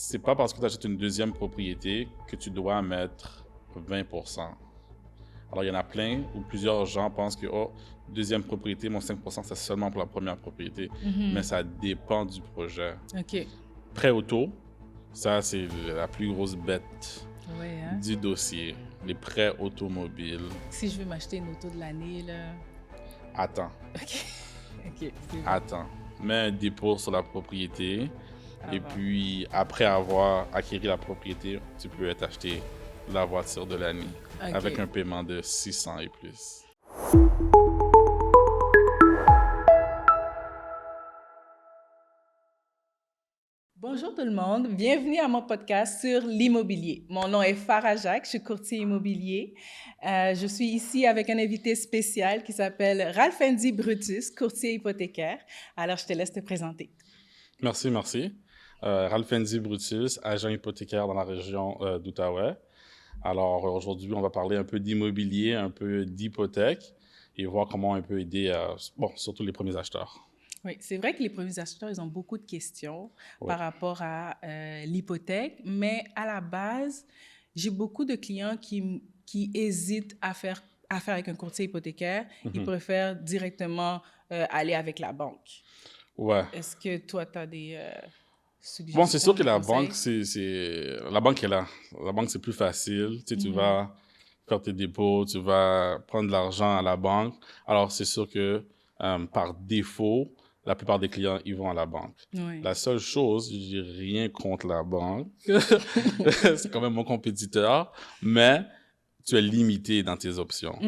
c'est pas parce que tu achètes une deuxième propriété que tu dois mettre 20%. Alors, il y en a plein où plusieurs gens pensent que, oh, deuxième propriété, mon 5%, c'est seulement pour la première propriété. Mais ça dépend du projet. OK. Prêt auto, ça, c'est la plus grosse bête Ouais, hein? du dossier. Les prêts automobiles. Si je veux m'acheter une auto de l'année, là... Attends, OK. OK, c'est bon. attends. Mets un dépôt sur la propriété. Et Avant. puis, après avoir acquis la propriété, tu peux t'acheter la voiture de l'année OK. avec un paiement de 600 et plus. Bonjour tout le monde, bienvenue à mon podcast sur l'immobilier. Mon nom est Farah Jacques, je suis courtier immobilier. Je suis ici avec un invité spécial qui s'appelle Ralphendi Brutus, courtier hypothécaire. Alors, je te laisse te présenter. Merci. Ralphendi Brutus, agent hypothécaire dans la région d'Outaouais. Alors, aujourd'hui, on va parler un peu d'immobilier, un peu d'hypothèque et voir comment on peut aider, surtout les premiers acheteurs. Oui, c'est vrai que les premiers acheteurs, ils ont beaucoup de questions Ouais. par rapport à l'hypothèque, mais à la base, j'ai beaucoup de clients qui hésitent à faire avec un courtier hypothécaire. Ils préfèrent directement aller avec la banque. Ouais. Est-ce que toi, tu as des suggestions? Bon, c'est sûr que des la conseils? banque, la banque est là. La banque, c'est plus facile. Tu sais, tu vas faire tes dépôts, tu vas prendre de l'argent à la banque. Alors, c'est sûr que par défaut, la plupart des clients, ils vont à la banque. Oui. La seule chose, je n'ai rien contre la banque. C'est quand même mon compétiteur, mais tu es limité dans tes options.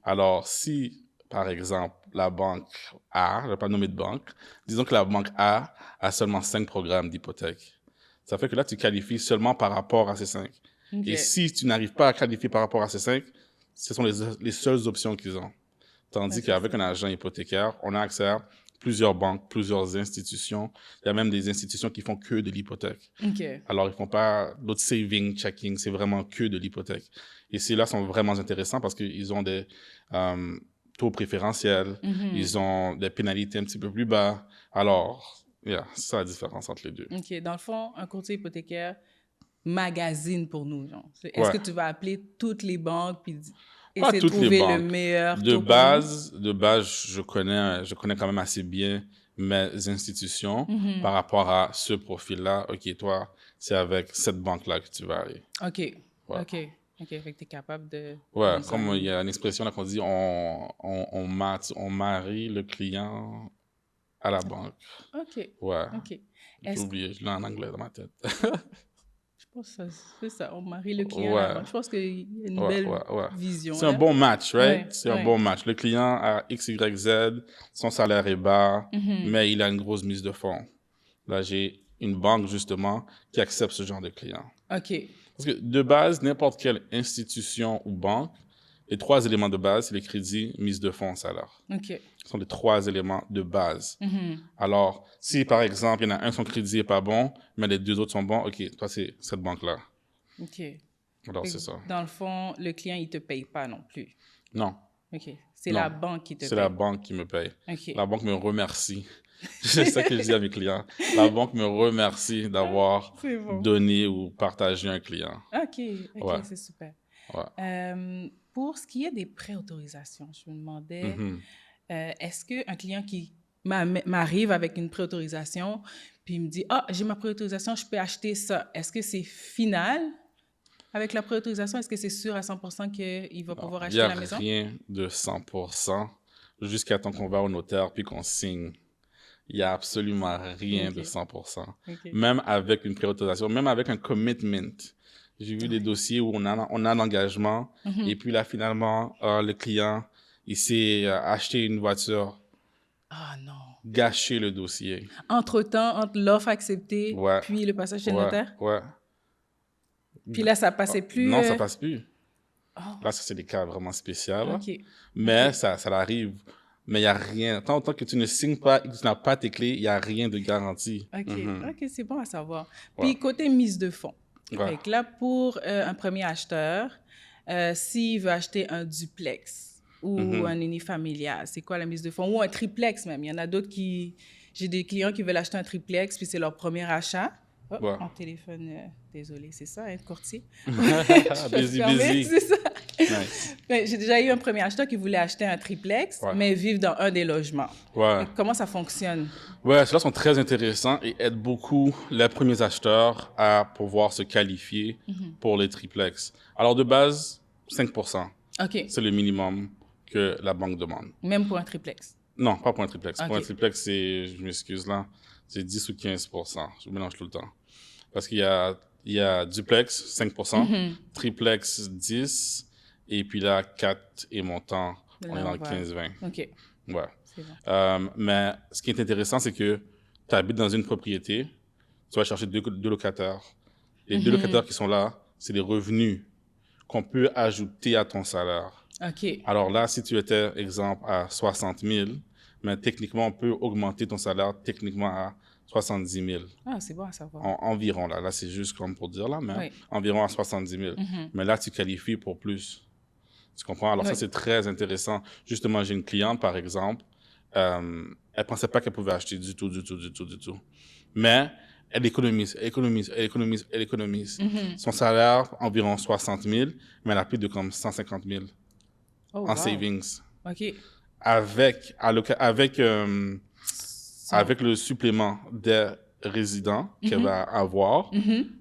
Alors, si, par exemple, la banque A, je ne vais pas nommer de banque, disons que la banque A a seulement 5 programmes d'hypothèque. Ça fait que là, tu qualifies seulement par rapport à ces 5. OK. Et si tu n'arrives pas à qualifier par rapport à ces 5, ce sont les seules options qu'ils ont. Tandis Ouais, c'est qu'avec ça. un agent hypothécaire, on a accès à plusieurs banques, plusieurs institutions. Il y a même des institutions qui font que de l'hypothèque. OK. Alors, ils font pas d'autres saving, checking, c'est vraiment que de l'hypothèque. Et ceux-là sont vraiment intéressants parce qu'ils ont des taux préférentiels, ils ont des pénalités un petit peu plus bas. Alors, c'est ça la différence entre les deux. OK. Dans le fond, un courtier hypothécaire magasine pour nous, genre. Est-ce Ouais. que tu vas appeler toutes les banques puis Pas essayer de toutes les trouver le banques. meilleur De taux pour nous? base, je connais quand même assez bien mes institutions par rapport à ce profil-là. OK, toi, c'est avec cette banque-là que tu vas aller. OK. Ouais. OK. OK. Fait que tu es capable de... Ouais, nous comme il y amener. a une expression là qu'on dit, on marie le client à la banque. OK. Ouais, OK. j'ai Est-ce... oublié, je l'ai en anglais dans ma tête. Je pense que c'est ça. On marie le client à la Ouais. banque. Je pense qu'il y a une Ouais, belle ouais. vision, C'est un là. bon match, right? Ouais, C'est un ouais. bon match. Le client a X, Y, Z, son salaire est bas, mais il a une grosse mise de fonds. Là, j'ai une banque, justement, qui accepte ce genre de client. OK. Parce que, de base, n'importe quelle institution ou banque, les 3 éléments de base, c'est les crédits, mise de fonds, salaire. OK. Ce sont les 3 éléments de base. Alors, si, par exemple, il y en a un, son crédit n'est pas bon, mais les 2 autres sont bons, OK, toi, c'est cette banque-là. OK. Alors, Fait c'est que, ça. dans le fond, le client, il ne te paye pas non plus. Non. OK. C'est Non. la banque qui te C'est paye. la banque qui me paye. OK. La banque me remercie. C'est ça que je dis à mes clients. La banque me remercie d'avoir C'est bon. donné ou partagé un client. OK. OK, Ouais. c'est super. Ouais. Pour ce qui est des préautorisations, je me demandais, Mhm. est-ce qu'un client qui m'arrive avec une préautorisation, puis il me dit « Ah, j'ai ma préautorisation, je peux acheter ça. » Est-ce que c'est final avec la préautorisation? Est-ce que c'est sûr à 100% qu'il va pouvoir Il n'y acheter a la maison? rien de 100% jusqu'à temps qu'on va au notaire puis qu'on signe. Il n'y a absolument rien de OK. 100%. OK. Même avec une préautorisation, même avec un commitment. J'ai vu des dossiers où on a l'engagement et puis là, finalement, le client, il s'est acheté une voiture, Ah non. gâché le dossier. Entre-temps, entre l'offre acceptée, Ouais. puis le passage chez le Ouais, notaire? ouais. Puis là, ça passait plus... Non, ça passe plus. Oh, Là, ça, c'est des cas vraiment spéciaux. là. OK. Mais OK. ça arrive. Mais il n'y a rien. Tant que tu ne signes pas et que tu n'as pas tes clés, il n'y a rien de garanti. OK. OK, c'est bon à savoir. Ouais. Puis, côté mise de fonds. Ouais. Fait que là, pour un premier acheteur, s'il veut acheter un duplex ou un unifamilial, c'est quoi la mise de fonds? Ou un triplex même. Il y en a d'autres qui... J'ai des clients qui veulent acheter un triplex, puis c'est leur premier achat. Oh, Ouais. mon téléphone, désolé, c'est ça, être courtier. Busy. C'est ça. Nice. Mais j'ai déjà eu un premier acheteur qui voulait acheter un triplex, Ouais. mais vivre dans un des logements. Ouais. Comment ça fonctionne? Ouais, ceux-là sont très intéressants et aident beaucoup les premiers acheteurs à pouvoir se qualifier pour les triplex. Alors, de base, 5%. OK. C'est le minimum que la banque demande. Même pour un triplex? Non, pas pour un triplex. Ok. Pour un triplex, c'est, je m'excuse là, c'est 10 ou 15%. Je mélange tout le temps. Parce qu'il y a duplex, 5%, triplex, 10%, et puis là, 4 et montant, on est dans le 15-20. OK. Ouais. C'est bon. Mais ce qui est intéressant, c'est que tu habites dans une propriété, tu vas chercher deux locataires. Les deux locataires qui sont là, c'est des revenus qu'on peut ajouter à ton salaire. OK. Alors là, si tu étais, exemple, à 60 000, mais techniquement, on peut augmenter ton salaire techniquement à 70 000. Ah, c'est bon à savoir. Environ, là. Là, c'est juste comme pour dire, là, mais Oui. environ à 70 000. Mais là, tu qualifies pour plus. Tu comprends? Alors ça, c'est très intéressant. Justement, j'ai une cliente, par exemple, elle pensait pas qu'elle pouvait acheter du tout. Mais elle économise. Son salaire, environ 60 000, mais elle a plus de comme 150 000 Oh, en wow. savings. OK. Avec le supplément des résidents qu'elle va avoir,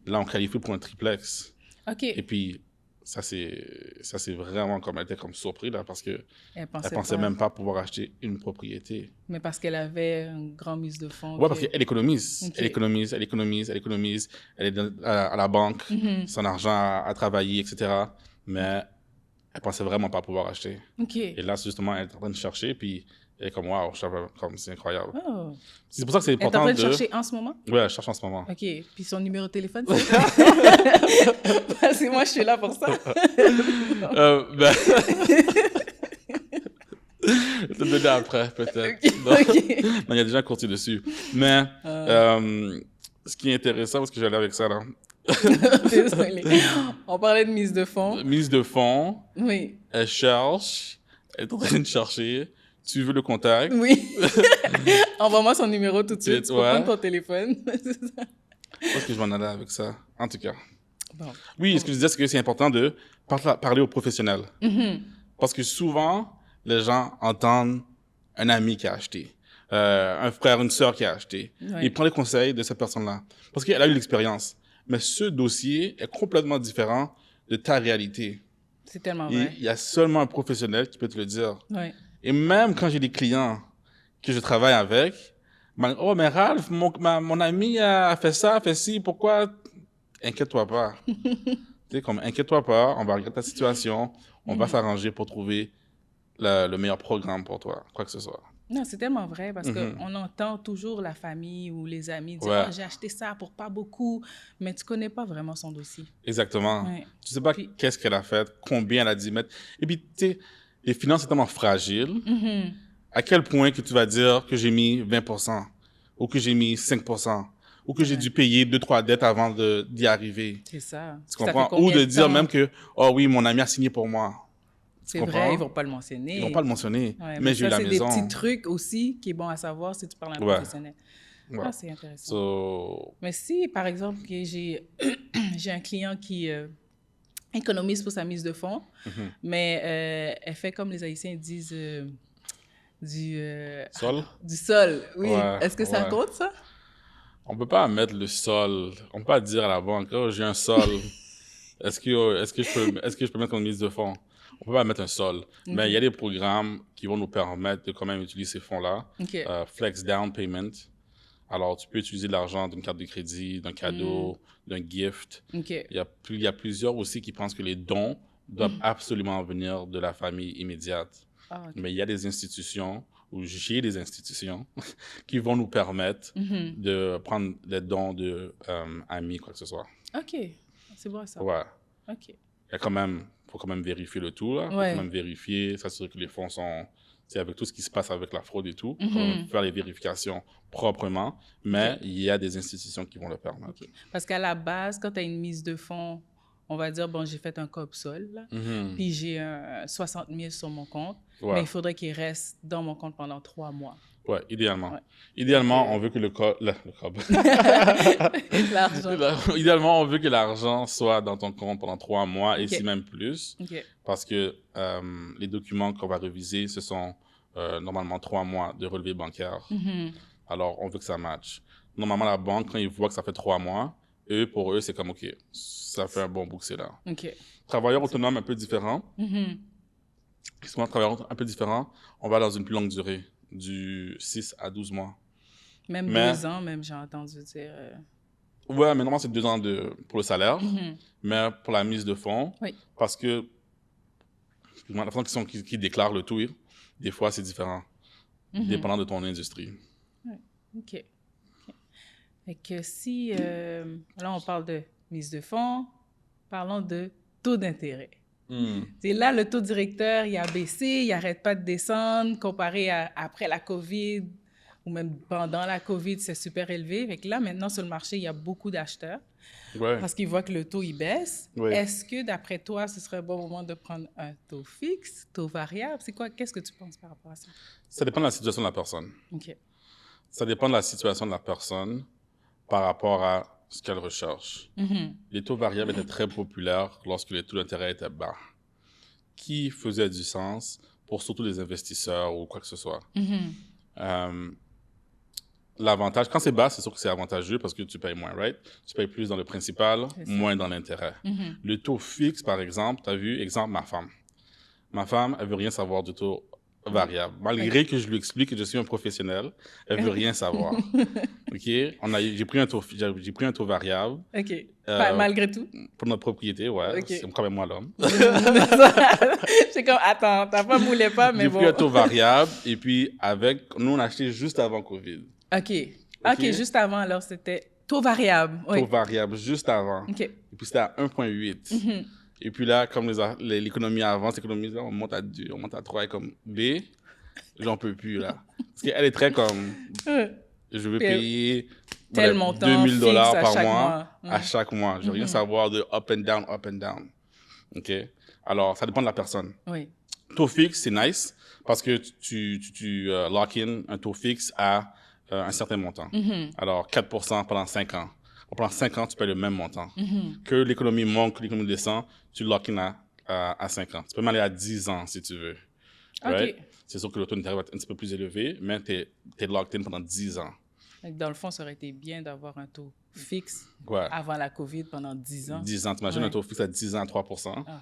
là, on qualifie pour un triplex. OK. Et puis, ça, c'est vraiment comme elle était comme surprise, là, parce que Elle elle pensait pas. même pas pouvoir acheter une propriété. Mais parce qu'elle avait une grande mise de fonds. Ouais, parce qu'elle économise. Ok. Elle économise. Elle est à la banque, son argent à travailler, etc. Mais elle pensait vraiment pas pouvoir acheter. OK. Et là, c'est justement, elle est en train de chercher, puis elle est comme, waouh, comme c'est incroyable. Oh. C'est pour ça que c'est Elle est en important train de chercher en ce moment? Ouais, elle cherche en ce moment. OK. Puis son numéro de téléphone, c'est ça? Parce que moi, je suis là pour ça. Ben... Je vais te le donner après, peut-être. OK. Non, il y a déjà un courtier dessus. Mais ce qui est intéressant, parce que j'allais avec ça, là. Désolée. On parlait de mise de fonds. Mise de fonds, Oui. elle cherche, elle est en train de chercher. Tu veux le contact? Oui. Envoie-moi son numéro tout de suite. Tu peux Ouais. prendre ton téléphone. C'est ça. Je pense que je m'en allais avec ça, en tout cas. Bon. Oui, ce que je disais, c'est que c'est important de parler aux professionnels. Parce que souvent, les gens entendent un ami qui a acheté, un frère, une sœur qui a acheté. Ouais. Ils prennent les conseils de cette personne-là. Parce qu'elle a eu l'expérience. Mais ce dossier est complètement différent de ta réalité. C'est tellement Et vrai. il y a seulement un professionnel qui peut te le dire. Oui. Et même quand j'ai des clients que je travaille avec, oh, mais Ralph, mon ami a fait ça, a fait ci, pourquoi? Inquiète-toi pas. Tu sais, comme, inquiète-toi pas, on va regarder ta situation, on va s'arranger pour trouver le meilleur programme pour toi, quoi que ce soit. Non, c'est tellement vrai parce qu'on entend toujours la famille ou les amis dire Ouais. Ah, j'ai acheté ça pour pas beaucoup, mais tu connais pas vraiment son dossier. Exactement. Ouais. Tu sais pas Puis- qu'est-ce qu'elle a fait, combien elle a dû mettre. Et puis, tu sais, les finances sont tellement fragiles. À quel point que tu vas dire que j'ai mis 20% ou que j'ai mis 5% ou que j'ai dû payer 2-3 dettes avant d'y arriver. C'est ça. Tu Ça fait comprends? combien Ou de dire temps? même que, oh oui, mon ami a signé pour moi. C'est comprends? vrai, ils vont pas le mentionner. Ils vont pas le mentionner. Ouais, mais j'ai eu ça, la c'est maison. des petits trucs aussi qui est bon à savoir si tu parles à un Ouais. professionnel. Ouais. Ah, c'est intéressant. So, Mais si, par exemple, que j'ai j'ai un client qui économise pour sa mise de fonds, mais elle fait comme les Haïtiens disent sol? du sol. Oui. Ouais, Est-ce que ça ouais. compte, ça? On peut pas mettre le sol. On peut pas dire à la banque, oh, j'ai un sol. Est-ce que je peux mettre une mise de fonds? On peut pas mettre un sol. Mais il y a des programmes qui vont nous permettre de quand même utiliser ces fonds-là. OK. Flex down payment. Alors, tu peux utiliser l'argent d'une carte de crédit, d'un cadeau, d'un gift. OK. Il y a plusieurs aussi qui pensent que les dons doivent absolument venir de la famille immédiate. Ah, OK. Mais il y a des institutions, ou j'ai des institutions, qui vont nous permettre de prendre les dons de amis, quoi que ce soit. OK. C'est bon ça. Ouais. OK. Il y a faut quand même vérifier le tout, là. Faut Ouais. quand même vérifier, s'assurer que les fonds sont... C'est avec tout ce qui se passe avec la fraude et tout, faut quand même faire les vérifications proprement, mais il y a des institutions qui vont le permettre. OK. Parce qu'à la base, quand tu as une mise de fonds, on va dire, bon, j'ai fait un COP-SOL, là, puis j'ai 60 000 sur mon compte, Ouais. mais il faudrait qu'il reste dans mon compte pendant 3 mois. Ouais, idéalement. Ouais. Idéalement, on veut que le L'argent. Idéalement, on veut que l'argent soit dans ton compte pendant 3 mois et OK. si même plus. OK. Parce que les documents qu'on va réviser, ce sont normalement 3 mois de relevé bancaire. Mhm. Alors, on veut que ça matche. Normalement, la banque, quand ils voient que ça fait 3 mois, pour eux, c'est comme, OK, ça fait un bon bout que c'est là. OK. Travailleur autonome un peu différent. Mhm. Souvent, travailleur un peu différent, on va dans une plus longue durée, du 6 à 12 mois. Même Mais- 2 ans, même, j'ai entendu dire. Ouais, mais normalement, c'est 2 ans pour le salaire, Mhm. mais pour la mise de fonds, Oui. parce que excuse-moi, la façon qui déclarent le tout, des fois, c'est différent, Mhm. dépendant de ton industrie. OK. OK. Fait que si, là, on parle de mise de fonds, parlons de taux d'intérêt. C'est là, le taux directeur, il a baissé, il n'arrête pas de descendre, comparé à après la COVID ou même pendant la COVID, c'est super élevé. Fait que là, maintenant, sur le marché, il y a beaucoup d'acheteurs Ouais. parce qu'ils voient que le taux, il baisse. Ouais. Est-ce que, d'après toi, ce serait un bon moment de prendre un taux fixe, taux variable? C'est quoi? Qu'est-ce que tu penses par rapport à ça? Ça dépend de la situation de la personne. OK. Ça dépend de la situation de la personne par rapport à ce qu'elle recherche. Mhm. Les taux variables étaient très populaires lorsque les taux d'intérêt étaient bas, qui faisait du sens pour surtout les investisseurs ou quoi que ce soit. Mhm. L'avantage, quand c'est bas, c'est sûr que c'est avantageux parce que tu payes moins, right? Tu payes plus dans le principal, C'est ça. moins dans l'intérêt. Mhm. Le taux fixe, par exemple, tu as vu, exemple, ma femme. Ma femme, elle veut rien savoir du taux variable. Malgré que je lui explique que je suis un professionnel, elle veut rien savoir. OK? J'ai pris un taux variable OK. Malgré tout. pour notre propriété, ouais. OK. C'est quand même moi l'homme. C'est comme, attends, t'as pas boulé pas, mais J'ai bon. pris un taux variable et puis nous, on a acheté juste avant COVID. OK. OK, juste avant, alors, c'était taux variable. Oui. Taux variable juste avant. OK. Et puis c'était à 1,8. Mhm. Et puis là, comme l'économie avance, l'économie, on monte à 2, on monte à 3 et comme B, j'en peux plus là. Parce qu'elle est très comme, je veux Puis elle- payer tel montant 2000 fixe dollars à par chaque mois mois. à chaque mois. Je veux rien savoir de up and down, up and down. OK? Alors, ça dépend de la personne. Oui. Taux fixe, c'est nice parce que tu lock in un taux fixe à un certain montant. Alors, 4% pendant 5 ans. Pendant 5 ans, tu payes le même montant. Que l'économie monte, que l'économie descend, tu lock in à 5 ans. Tu peux même aller à 10 ans si tu veux. Right? OK. C'est sûr que le taux d'intérêt va être un petit peu plus élevé, mais tu es locked in pendant 10 ans. Donc, dans le fond, ça aurait été bien d'avoir un taux fixe Ouais. avant la COVID pendant 10 ans. 10 ans. T'imagines Ouais. un taux fixe à 10 ans à 3%. Ah.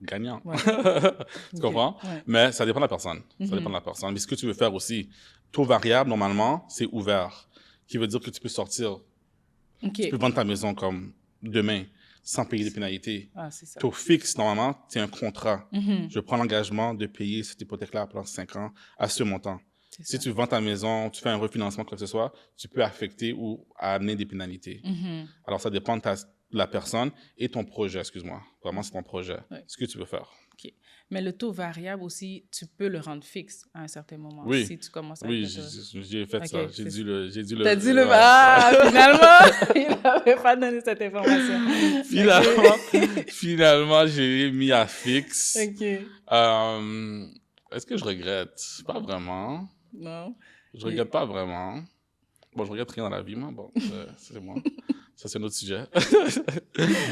Gagnant. Ouais. Tu comprends? Ouais. Mais ça dépend de la personne. Ça dépend de la personne. Mais ce que tu veux faire aussi, taux variable, normalement, c'est ouvert. Qui veut dire que tu peux sortir, OK. tu peux vendre ta maison comme demain sans payer de pénalités. Ah, c'est ça. Taux fixe, normalement, c'est un contrat. Mhm. Je prends l'engagement de payer cette hypothèque-là pendant 5 ans à ce montant. C'est Si ça. tu vends ta maison, tu fais un refinancement, quoi que ce soit, tu peux affecter ou amener des pénalités. Mhm. Alors, ça dépend de la personne et ton projet, excuse-moi. Vraiment, c'est ton projet. Ouais. Ce que tu veux faire. OK. Mais le taux variable aussi, tu peux le rendre fixe à un certain moment. Oui. Si tu commences à Oui, être, j'ai fait Ok, ça. J'ai c'est dû le... T'as dit le... ouais. Ah, finalement, il n'avait pas donné cette information. Finalement, j'ai mis à fixe. OK. Est-ce que je regrette? Pas vraiment. Non. Je regrette pas vraiment. Bon, je regrette rien dans la vie, mais bon, c'est moi. Ça, c'est un autre sujet.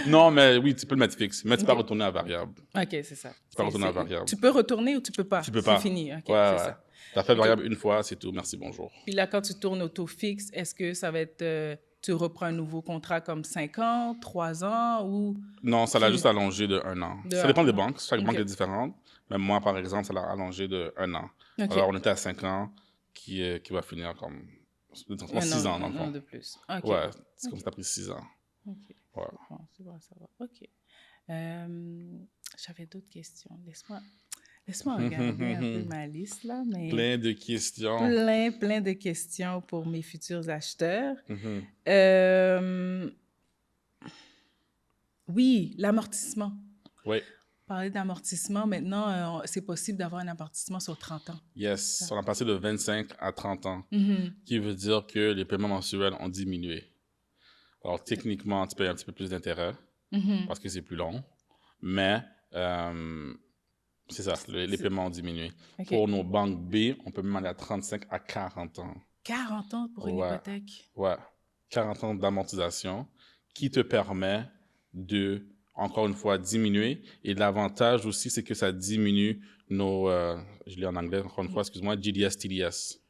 Non, mais oui, tu peux le mettre fixe, mais tu peux pas retourner à variable. OK, c'est ça. Tu peux retourner à variable. Tu peux retourner ou tu peux pas? Tu peux pas. C'est fini. OK, Ouais, c'est ouais. ça. Tu as fait variable une fois, c'est tout. Merci, bonjour. Puis là, quand tu tournes au taux fixe, est-ce que ça va être... tu reprends un nouveau contrat comme 5 ans, 3 ans ou... Non, ça l'a juste allongé de 1 an. De Ça un dépend des an. banques. Chaque banque Ok. est différente. Mais moi, par exemple, ça l'a allongé de 1 an. OK. Alors, on était à 5 ans qui va finir comme... 6 ans, dans le Un an fond. de plus. OK. Ouais, c'est comme ça, ça a pris 6 ans. OK. Ouais. Bon, c'est bon, ça va. OK. J'avais d'autres questions. Laisse-moi regarder un peu ma liste, là. Mais Plein de questions. plein de questions pour mes futurs acheteurs. Mhm. Oui, l'amortissement. Oui. Parler d'amortissement, maintenant, c'est possible d'avoir un amortissement sur 30 ans. Yes. On a passé de 25 à 30 ans, Mhm. qui veut dire que les paiements mensuels ont diminué. Alors, techniquement, tu payes un petit peu plus d'intérêt Mhm. parce que c'est plus long, mais C'est ça, les paiements ont diminué. OK. Pour nos banques B, on peut même aller à 35 à 40 ans. 40 ans pour une hypothèque? Ouais, 40 ans d'amortisation qui te permet de, encore une fois, diminuer. Et l'avantage aussi, c'est que ça diminue nos, je l'ai en anglais, encore une fois, excuse-moi, GDS, TDS.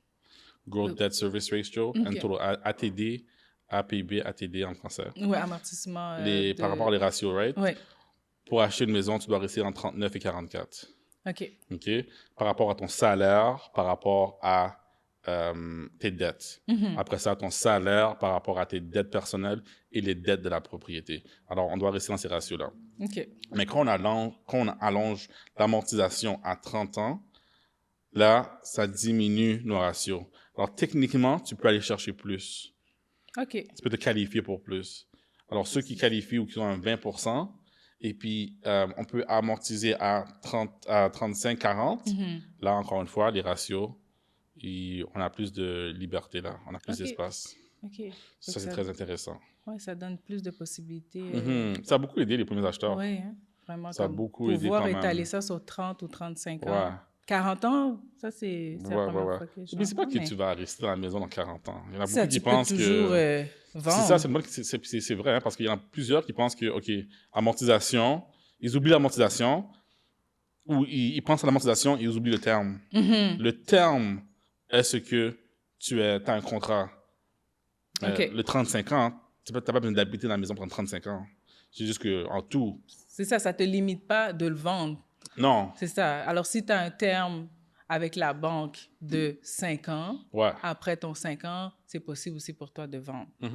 Gross Debt Service Ratio, and total ATD, APB, ATD en français. Oui, amortissement. Par rapport aux ratios, right? Oui. Pour acheter une maison, tu dois rester entre 39 et 44. OK. OK? Par rapport à ton salaire, par rapport à tes dettes. Après ça, ton salaire par rapport à tes dettes personnelles et les dettes de la propriété. Alors, on doit rester dans ces ratios-là. OK. Mais quand on allonge l'amortisation à 30 ans, là, ça diminue nos ratios. Alors, techniquement, tu peux aller chercher plus. OK. Tu peux te qualifier pour plus. Alors, ceux qui qualifient ou qui ont un 20%, et puis on peut amortiser à 35, 40. Là, encore une fois, les ratios, on a plus de liberté là, on a plus d'espace. OK. Ça, c'est très intéressant. Oui, ça donne plus de possibilités. Ça a beaucoup aidé les premiers acheteurs. Oui, hein? Vraiment. Ça a beaucoup aidé pouvoir quand même. étaler ça sur 30 ou 35 ans. Ouais. 40 ans, ça, c'est la première fois que je Mais c'est pas que tu vas rester dans la maison dans 40 ans. Il y en a ça, beaucoup qui pensent toujours, que... vendre. C'est vrai, hein, parce qu'il y en a plusieurs qui pensent que, OK, amortisation, ils oublient l'amortisation, ou ils pensent à l'amortisation et ils oublient le terme. Le terme est ce que tu as un contrat. Le 35 ans, tu n'as pas besoin d'habiter dans la maison pendant 35 ans. C'est juste qu'en tout... C'est ça, ça ne te limite pas de le vendre. Non. C'est ça. Alors, si tu as un terme avec la banque de 5 ans, après ton 5 ans, c'est possible aussi pour toi de vendre. C'est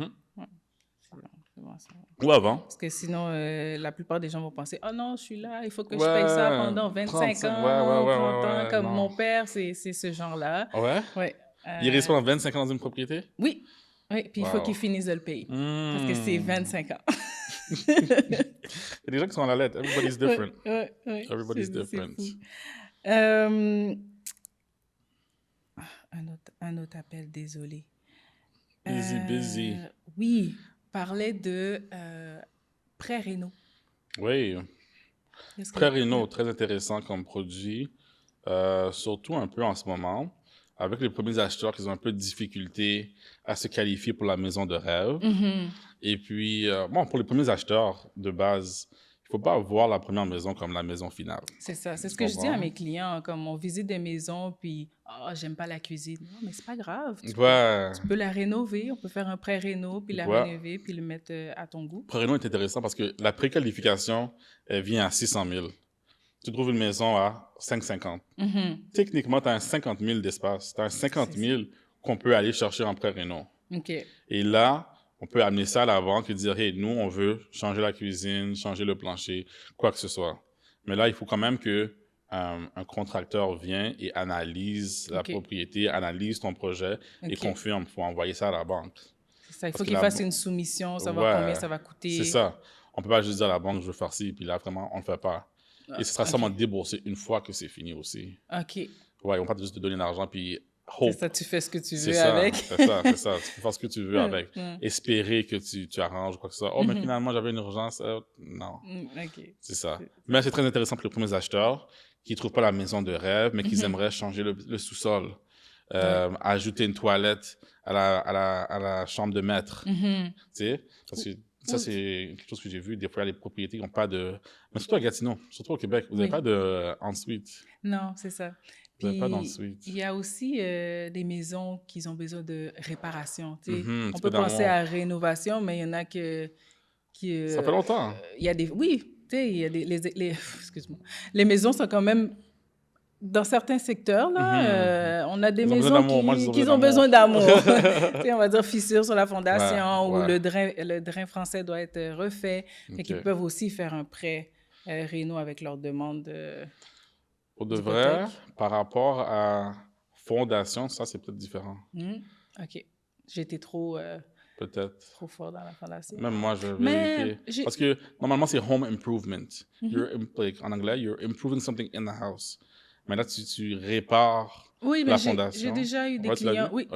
bon, ça. Ou avant. Parce que sinon, la plupart des gens vont penser « Oh non, je suis là, il faut que je paye ça pendant 25 ans, 30 ans. » Comme mon père, c'est ce genre-là. Ouais? Il reste pendant 25 ans dans une propriété? Oui. Oui, puis il faut qu'il finisse de le payer. Parce que c'est 25 ans. Il y a des gens qui sont à la lettre. Everybody's different. Everybody's different. Un autre appel, désolé. Busy. Oui, parlait de pré-réno. Oui. Pré-réno, très intéressant comme produit. Surtout un peu en ce moment. Avec les premiers acheteurs qui ont un peu de difficulté à se qualifier pour la maison de rêve. Et puis, pour les premiers acheteurs de base, il ne faut pas voir la première maison comme la maison finale. C'est ça. C'est ce que je dis à mes clients. Comme on visite des maisons, puis « Oh, j'aime pas la cuisine. » Non, mais c'est pas grave. Tu peux la rénover. On peut faire un pré-réno, puis la rénover, puis le mettre à ton goût. Pré-réno est intéressant parce que la préqualification, elle vient à 600 000. Tu trouves une maison à 550. Techniquement, tu as un 50 000 d'espace. Tu as un 50 000 qu'on peut aller chercher en pré-réno. Et là, on peut amener ça à la banque et dire « Hey, nous, on veut changer la cuisine, changer le plancher, quoi que ce soit. » Mais là, il faut quand même que un contracteur vienne et analyse la propriété, analyse ton projet et confirme. Il faut envoyer ça à la banque. C'est ça. Il faut qu'il fasse une soumission, savoir combien ça va coûter. C'est ça. On ne peut pas juste dire à la banque « Je veux faire ci », puis là, vraiment, on ne le fait pas. Et ce sera seulement déboursé une fois que c'est fini aussi. OK. Ouais, ils vont pas juste te donner l'argent puis hope. C'est ça, tu fais ce que tu veux avec. C'est ça. Tu peux faire ce que tu veux avec. Espérer que tu arranges quoi que ce soit. Oh, mais finalement, j'avais une urgence. Non. C'est ça. Mais c'est très intéressant pour les premiers acheteurs qui ne trouvent pas la maison de rêve, mais qui aimeraient changer le sous-sol. Ajouter une toilette à la chambre de maître. Tu sais, parce que ça, c'est quelque chose que j'ai vu. Des fois, il y a des propriétés qui n'ont pas de... Mais surtout à Gatineau, surtout au Québec, vous n'avez pas de ensuite. Non, c'est ça. Vous n'avez pas d'ensuite. Il y a aussi des maisons qui ont besoin de réparation. On peut penser à rénovation, mais il y en a qui... ça fait longtemps. Il y a des... Oui, tu sais, il y a excuse-moi. Les maisons sont quand même... Dans certains secteurs, là, on a des maisons qui ont besoin d'amour. On va dire fissures sur la fondation ou le drain français doit être refait. Et qu'ils peuvent aussi faire un prêt réno avec leur demande. Pour de vrai, par rapport à fondation, ça, c'est peut-être différent. OK. J'étais trop fort dans la fondation. Même moi, je vais vérifier. Parce que normalement, c'est home improvement. En anglais, you're improving something in the house. Mais là, tu répares la fondation. J'ai déjà eu des clients. Oui,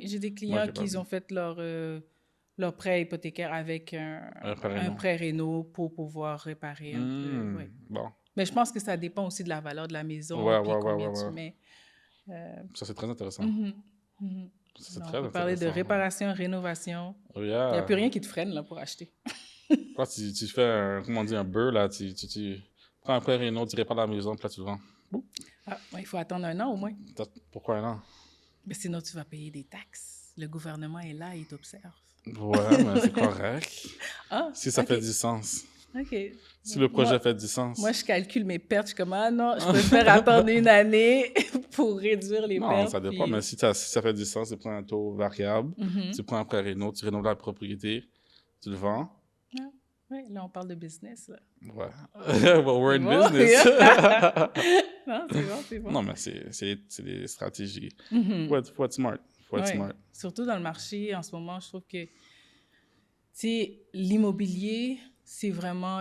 j'ai des clients qui ont fait leur prêt hypothécaire avec un prêt réno pour pouvoir réparer un peu. Bon, Mais je pense que ça dépend aussi de la valeur de la maison, Ouais, puis ouais, ouais, combien ouais, tu ouais. mets. Ça, c'est très intéressant. Ça, c'est Non, très on peut parler de intéressant. réparation, rénovation. Oh, Il n'y a yeah. plus rien qui te freine là, pour acheter. Quand tu fais comment on dit, un beurre, là, tu prends un prêt réno, tu répares la maison, puis là, tu le vends. Ah, ouais, il faut attendre 1 an au moins. Pourquoi non? Mais sinon, tu vas payer des taxes. Le gouvernement est là, il t'observe. Ouais, mais c'est correct. Ah, Si ça OK. fait du sens. OK. Si le projet Moi, fait du sens. moi, je calcule mes pertes. Je suis comme, ah non, je préfère attendre 1 année pour réduire les Non, pertes. ça dépend, puis- mais si ça fait du sens, tu prends un taux variable, tu prends un prêt réno, tu rénoves la propriété, tu le vends. Ah, ouais, là, on parle de business. Là. Ouais. Well, we're C'est in bon? business. Non, c'est bon, c'est bon. Non, mais c'est des stratégies. Mhm. Faut être smart. Faut être Ouais. smart. Surtout dans le marché, en ce moment, je trouve que tu sais, l'immobilier, c'est vraiment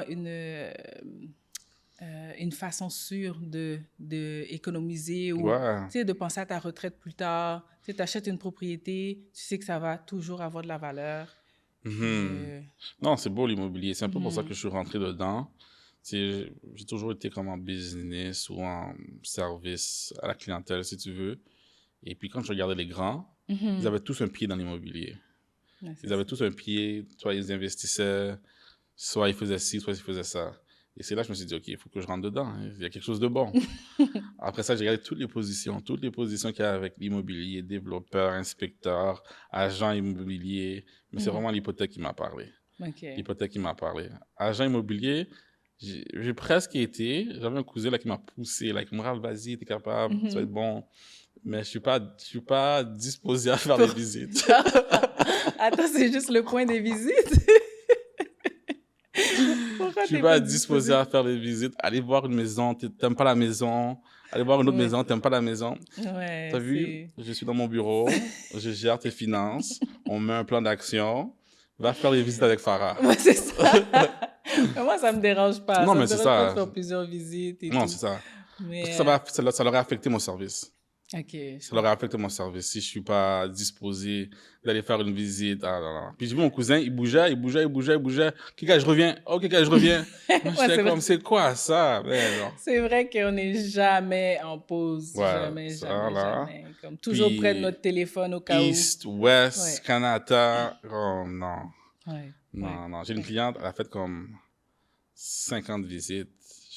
une façon sûre de économiser ou Ouais. tu sais, de penser à ta retraite plus tard. Tu sais, achètes une propriété, tu sais que ça va toujours avoir de la valeur. Puis, Non, c'est beau l'immobilier. C'est un peu pour ça que je suis rentré dedans. J'ai toujours été comme en business ou en service à la clientèle, si tu veux. Et puis quand je regardais les grands, ils avaient tous un pied dans l'immobilier. ouais, c'est Ils avaient tous un pied, soit ils investissaient, soit ils faisaient ci, soit ils faisaient ça. Et c'est là que je me suis dit, OK, il faut que je rentre dedans. Hein. Il y a quelque chose de bon. Après ça, j'ai regardé toutes les positions qu'il y a avec l'immobilier, développeur, inspecteur, agent immobilier. Mais c'est vraiment l'hypothèque qui m'a parlé. OK. L'hypothèque qui m'a parlé. Agent immobilier, j'ai presque été. J'avais un cousin là, qui m'a poussé, là, qui me dit, vas-y, t'es capable, tu vas être bon. Mais je suis pas disposé à faire des visites. Attends, c'est juste le point des visites? Pourquoi Je suis t'es pas disposé à faire des visites. Aller voir une maison, t'aimes pas la maison. Aller voir une autre maison, t'aimes pas la maison. Ouais, T'as vu? Je suis dans mon bureau, je gère tes finances, on met un plan d'action. Va faire les visites avec Farah. Ouais, c'est ça. Mais moi, ça me dérange pas. Non, Ça mais me c'est dérange pas ça. de faire plusieurs visites et Non, tout. c'est ça. Mais, Parce que ça aurait affecté mon service. OK. Ça aurait affecté mon service si je suis pas disposé d'aller faire une visite. Ah, non, non. Puis j'ai vu mon cousin, il bougeait. OK, gars, je reviens. OK, gars, je reviens. Moi, Ouais, j'étais c'est comme, vrai. c'est quoi ça? Mais non. C'est vrai qu'on n'est jamais en pause. Ouais, Jamais, ça, jamais, là. jamais. Comme toujours Puis, près de notre téléphone au cas East, West, Ouais. Canada. Oh, non. où. Ouais. Non, non. J'ai une cliente, elle a fait comme 50 visites.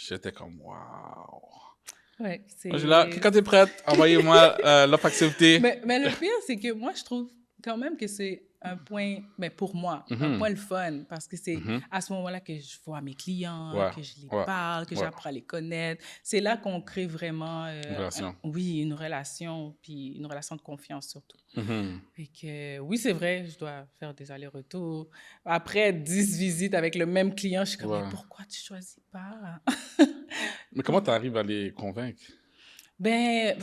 J'étais comme, waouh. Ouais, c'est... Moi, je suis là, quand t'es prête, envoyez-moi l'offre acceptée. Mais le pire, c'est que moi, je trouve quand même que c'est un point, mais pour moi, un point le fun, parce que c'est à ce moment-là que je vois mes clients, Ouais, que je les ouais, parle, que ouais. j'apprends à les connaître. C'est là qu'on crée vraiment... Une relation. oui, une relation, puis une relation de confiance surtout. Mhm. Et que, oui, c'est vrai, je dois faire des allers-retours. Après 10 visites avec le même client, je suis comme, Ouais. mais pourquoi tu choisis pas? Mais comment tu arrives à les convaincre? Ben,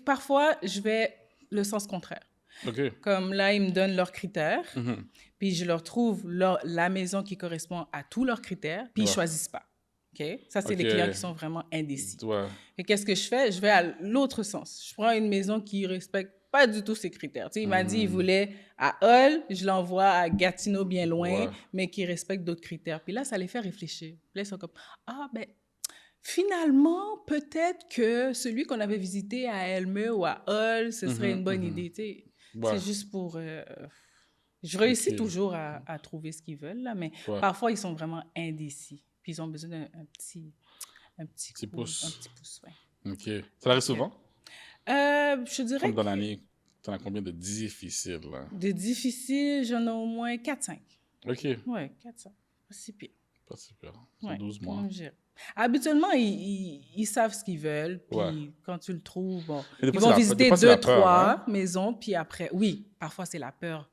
parfois, je vais le sens contraire. OK. Comme là, ils me donnent leurs critères, Mhm. puis je leur trouve la maison qui correspond à tous leurs critères, puis ils Ouais. choisissent pas. OK? Ça, c'est les OK. clients qui sont vraiment indécis. Ouais. Et qu'est-ce que je fais? Je vais à l'autre sens. Je prends une maison qui respecte pas du tout ses critères. Tu sais, il m'a dit qu'il voulait à Hull, je l'envoie à Gatineau, bien loin, Ouais. mais qui respecte d'autres critères. Puis là, ça les fait réfléchir. Puis là, ils sont comme, ah, ben, finalement, peut-être que celui qu'on avait visité à Elmeux ou à Hull, ce serait une bonne idée. Tu sais, Ouais. c'est juste pour... je réussis Ok. toujours à trouver ce qu'ils veulent, là, mais Ouais. parfois, ils sont vraiment indécis. Puis ils ont besoin d'un petit Petit coup, pouce. un petit pouce, ouais. OK. Ça arrive souvent? Je dirais Comme dans que l'année, t'en as combien de difficiles, là? de difficile, j'en ai au moins 4-5. OK. Ouais, 4-5. Pas si pire. Pas super. C'est Ouais, 12 quand mois. même géré. Habituellement, ils savent ce qu'ils veulent. Puis Ouais. quand tu le trouves, bon, Mais des ils fois, vont c'est visiter des fois, c'est 2, la peur, 3 hein? maisons. Puis après, oui, parfois c'est la peur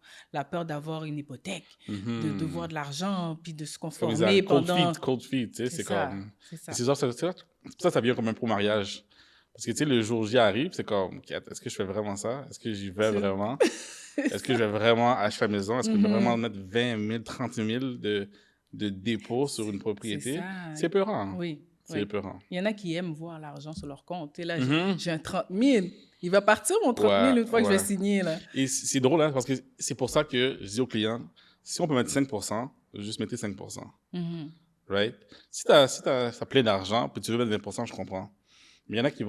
d'avoir une hypothèque, de devoir de l'argent, puis de se Comme ils conformer arrivent pendant... cold feet, tu sais, c'est ça, comme... c'est ça. C'est ça vient comme un pro-mariage. Parce que, tu sais, le jour J arrive, c'est comme, OK, est-ce que je fais vraiment ça? Est-ce que j'y vais vraiment? Est-ce que je vais vraiment acheter la maison? Est-ce que je vais vraiment mettre 20 000, 30 000 de dépôt sur une propriété? ça. C'est épeurant. Oui. C'est oui. épeurant. Il y en a qui aiment voir l'argent sur leur compte. Et là, Mhm. j'ai un 30 000. Il va partir, mon 30 000, Ouais, une fois que je ouais. vais signer, là. Et c'est drôle, hein, parce que c'est pour ça que je dis aux clients, si on peut mettre 5%, juste mettez 5%. Mhm. right? Si t'as plein d'argent, puis tu veux mettre 20%, je comprends. Mais il y en a qui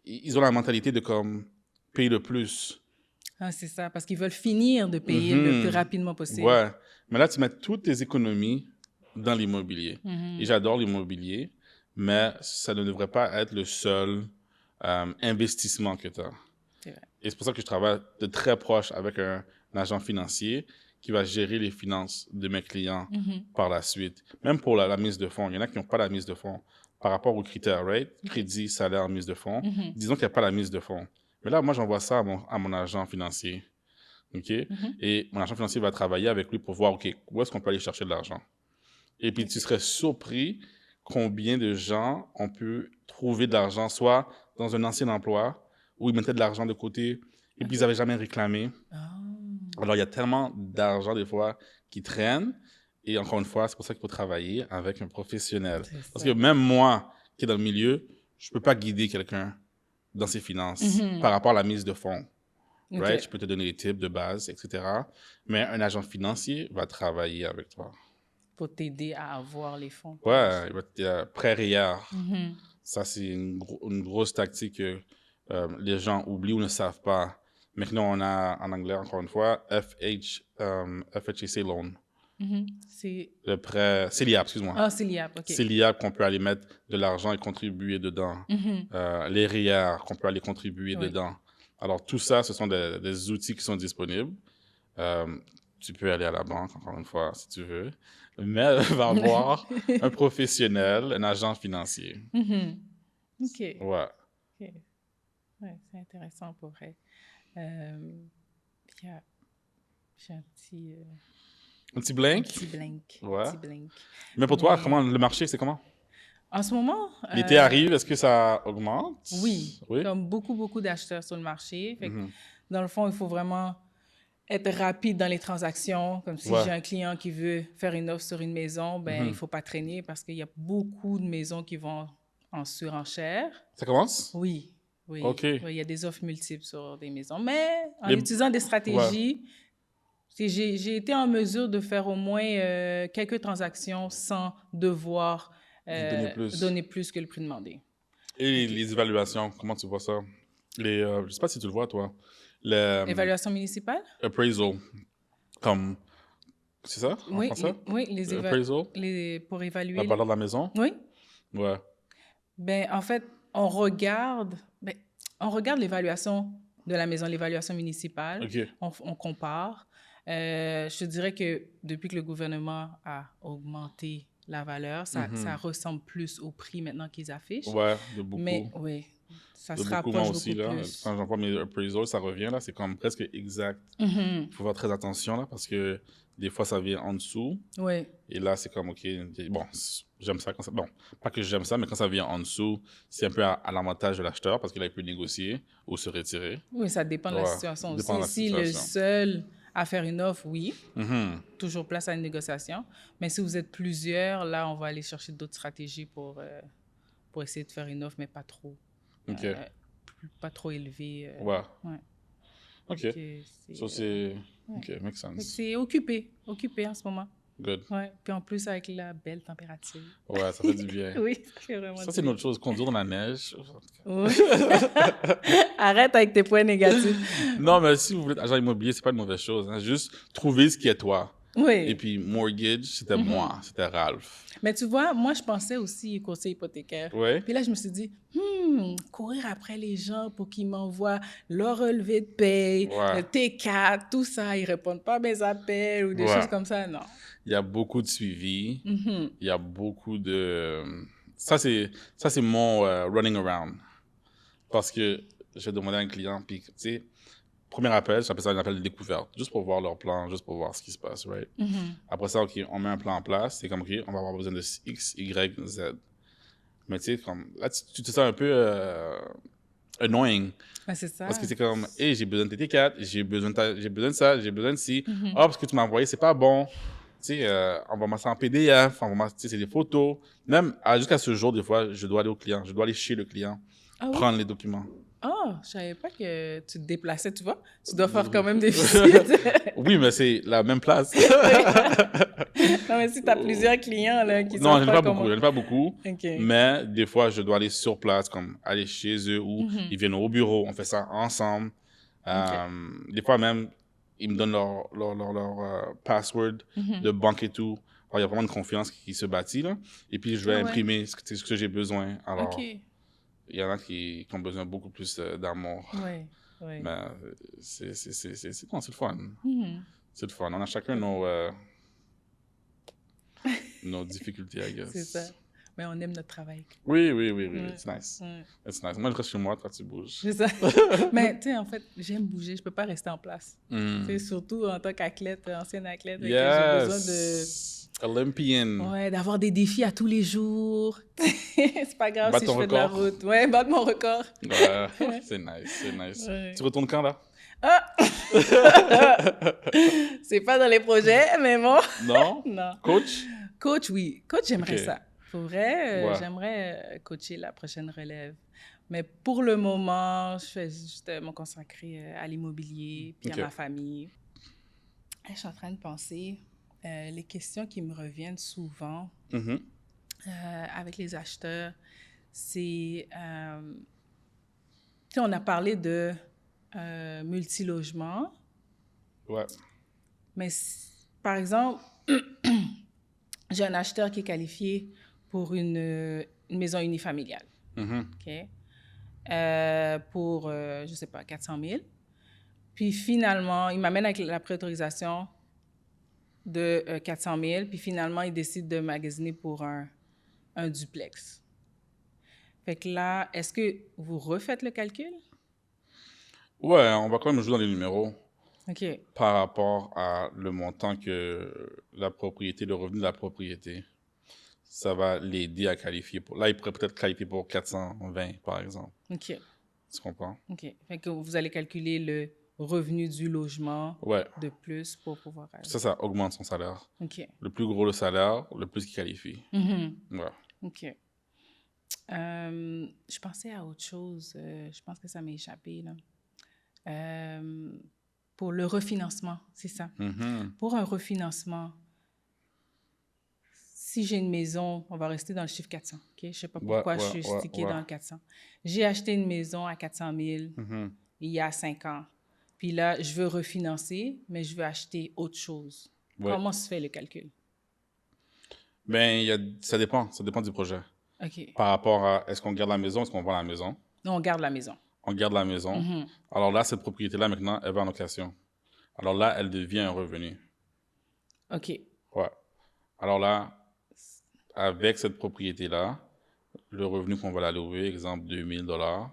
ils ont la mentalité de comme payer le plus. Ah, c'est ça, parce qu'ils veulent finir de payer le plus rapidement possible. Ouais. Mais là, tu mets toutes tes économies dans l'immobilier. Et j'adore l'immobilier, mais ça ne devrait pas être le seul investissement que tu as. Et c'est pour ça que je travaille de très proche avec un agent financier qui va gérer les finances de mes clients par la suite. Même pour la mise de fonds. Il y en a qui n'ont pas la mise de fonds par rapport aux critères, right? Crédit, salaire, mise de fonds. Disons qu'il n'y a pas la mise de fonds. Mais là, moi, j'envoie ça à mon agent financier. OK? Et mon agent financier va travailler avec lui pour voir, OK, où est-ce qu'on peut aller chercher de l'argent? Et puis, tu serais surpris combien de gens on peut trouver de l'argent, soit dans un ancien emploi, où ils mettaient de l'argent de côté, et puis ils n'avaient jamais réclamé. Alors, il y a tellement d'argent, des fois, qui traîne. Et encore une fois, c'est pour ça qu'il faut travailler avec un professionnel. Parce que même moi, qui est dans le milieu, je ne peux pas guider quelqu'un dans ses finances par rapport à la mise de fonds. Right? Je peux te donner les tips de base, etc. Mais un agent financier va travailler avec toi. Pour t'aider à avoir les fonds. Ouais, il va te prêt REER. Ça, c'est une grosse tactique que les gens oublient ou ne savent pas. Maintenant, on a en anglais, encore une fois, FHA loan. C'est le prêt CELIAP, excuse-moi. Ah, CELIAP, OK. CELIAP qu'on peut aller mettre de l'argent et contribuer dedans. Les REER qu'on peut aller contribuer dedans. Alors, tout ça, ce sont des outils qui sont disponibles. Tu peux aller à la banque, encore une fois, si tu veux. Mais va avoir un professionnel, un agent financier. OK. Ouais. OK. Ouais, c'est intéressant pour vrai. J'ai un petit... Un petit blank? Un petit blank. Ouais. Un petit blank. Mais pour toi, comment le marché, c'est comment? En ce moment... L'été arrive, est-ce que ça augmente? Oui. Comme beaucoup d'acheteurs sur le marché. Fait que, dans le fond, il faut vraiment être rapide dans les transactions. Comme si j'ai un client qui veut faire une offre sur une maison, ben il ne faut pas traîner parce qu'il y a beaucoup de maisons qui vont en surenchère. Ça commence? Oui. OK. Oui, il y a des offres multiples sur des maisons. Mais en utilisant des stratégies, j'ai été en mesure de faire au moins quelques transactions sans devoir donner plus que le prix demandé. Et les évaluations, comment tu vois ça? Je ne sais pas si tu le vois, toi. Évaluation municipale? Appraisal. Comme... C'est ça? Oui, les appraisal? Pour évaluer... La valeur de la maison? Oui. Ouais. Ben, en fait, on regarde l'évaluation de la maison, l'évaluation municipale. OK. On compare. Je te dirais que depuis que le gouvernement a augmenté la valeur, ça ressemble plus au prix maintenant qu'ils affichent. Ouais, de beaucoup. Mais oui, ça se rapproche moi beaucoup aussi, là, plus. quand j'envoie mes appraisals, ça revient, là, c'est comme presque exact. Il faut faire très attention, là, parce que des fois, ça vient en dessous. Oui. Et là, c'est comme, OK, bon, j'aime ça quand ça... Bon, pas que j'aime ça, mais quand ça vient en dessous, c'est un peu à l'avantage de l'acheteur parce qu'il a pu négocier ou se retirer. Oui, ça dépend de la situation aussi. Si le seul à faire une offre, oui, toujours place à une négociation. Mais si vous êtes plusieurs, là, on va aller chercher d'autres stratégies pour essayer de faire une offre, mais pas trop. OK. Pas trop élevée. Ouais. OK. Ça, c'est... OK, makes sense. C'est occupé en ce moment. Good. Ouais. Puis en plus, avec la belle température. Ouais, ça fait du bien. Oui, ça fait vraiment Ça, c'est une autre chose. Conduire dans la neige. Oui. Arrête avec tes points négatifs. Non, mais si vous voulez être agent immobilier, c'est pas une mauvaise chose. Hein. Juste trouver ce qui est toi. Oui. Et puis, mortgage, c'était moi, c'était Ralph. Mais tu vois, moi, je pensais aussi conseil hypothécaire. Oui. Puis là, je me suis dit, courir après les gens pour qu'ils m'envoient leur relevé de paye, le T4, tout ça, ils répondent pas à mes appels ou des choses comme ça, non. Il y a beaucoup de suivi. Il y a beaucoup de... Ça, c'est mon running around. Parce que j'ai demandé à un client, puis, tu sais, premier appel, j'appelle ça un appel de découverte, juste pour voir leur plan, juste pour voir ce qui se passe, right? Après ça, OK, on met un plan en place, c'est comme, OK, on va avoir besoin de X, Y, Z. Mais tu sais, comme, là, tu te sens un peu annoying. Ouais, c'est ça. Parce que c'est comme, hey, j'ai besoin de TT4, j'ai besoin de ça, j'ai besoin de ci. Parce que tu m'as envoyé, c'est pas bon. Tu sais, envoie-moi ça en PDF, tu sais, c'est des photos. Même jusqu'à ce jour, des fois, je dois aller au client, je dois aller chez le client, prendre les documents. Ah, je savais pas que tu te déplaçais, tu vois. Tu dois faire quand même des visites. Oui, mais c'est la même place. Non, mais si tu as plusieurs clients là, qui Non, savent pas comment... j'en ai pas beaucoup. OK. Mais des fois, je dois aller sur place, comme aller chez eux ou ils viennent au bureau, on fait ça ensemble. Des fois même, ils me donnent leur password de banque et tout. Alors, il y a vraiment une confiance qui se bâtit, là. Et puis, je vais imprimer ce que j'ai besoin. Alors, il y en a qui ont besoin beaucoup plus d'amour. Oui. Mais c'est le fun. C'est le fun. On a chacun nos difficultés, I guess. C'est ça. Mais on aime notre travail. Oui. It's nice. It's nice. Moi, je reste chez moi, toi, tu bouges. C'est ça. Mais, tu sais, en fait, j'aime bouger. Je peux pas rester en place. C'est surtout en tant qu'athlète, ancienne athlète, que j'ai besoin de... Olympian. Ouais, d'avoir des défis à tous les jours. C'est pas grave si je fais de la record. route. Ouais, battre mon record. Ouais, c'est nice. Ouais. Tu retournes quand, là? Ah! C'est pas dans les projets, mais bon. Non? Non. Coach? Coach, oui. Coach, j'aimerais ça. Pour vrai, Ouais. j'aimerais coacher la prochaine relève. Mais pour le moment, je fais juste me consacrer à l'immobilier puis à ma famille. Je suis en train de penser, les questions qui me reviennent souvent avec les acheteurs, c'est... tu sais, on a parlé de multilogement. Ouais. Mais par exemple, j'ai un acheteur qui est qualifié pour une maison unifamiliale. OK? Pour, je ne sais pas, 400 000. Puis finalement, il m'amène avec la préautorisation de 400 000. Puis finalement, il décide de magasiner pour un duplex. Fait que là, est-ce que vous refaites le calcul? Ouais, on va quand même jouer dans les numéros. OK. Par rapport à le montant que la propriété, le revenu de la propriété, ça va l'aider à qualifier pour... Là, il pourrait peut-être qualifier pour 420, par exemple. OK. Tu comprends? OK. Fait que vous allez calculer le revenu du logement Ouais. de plus pour pouvoir... Ça augmente son salaire. OK. Le plus gros le salaire, le plus il qualifie. Ouais. OK. Je pensais à autre chose. Je pense que ça m'a échappé, là. Pour le refinancement, c'est ça. Pour un refinancement, si j'ai une maison, on va rester dans le chiffre 400. OK? Je ne sais pas pourquoi je suis stickée dans le 400. J'ai acheté une maison à 400 000 il y a 5 ans. Puis là, je veux refinancer, mais je veux acheter autre chose. Ouais. Comment se fait le calcul? Ben, ça dépend du projet. OK. Par rapport à, est-ce qu'on garde la maison, est-ce qu'on vend la maison? Non, on garde la maison. On garde la maison. Alors là, cette propriété-là, maintenant, elle va en location. Alors là, elle devient un revenu. OK. Ouais. Alors là, avec cette propriété-là, le revenu qu'on va la louer, exemple 2 000 $,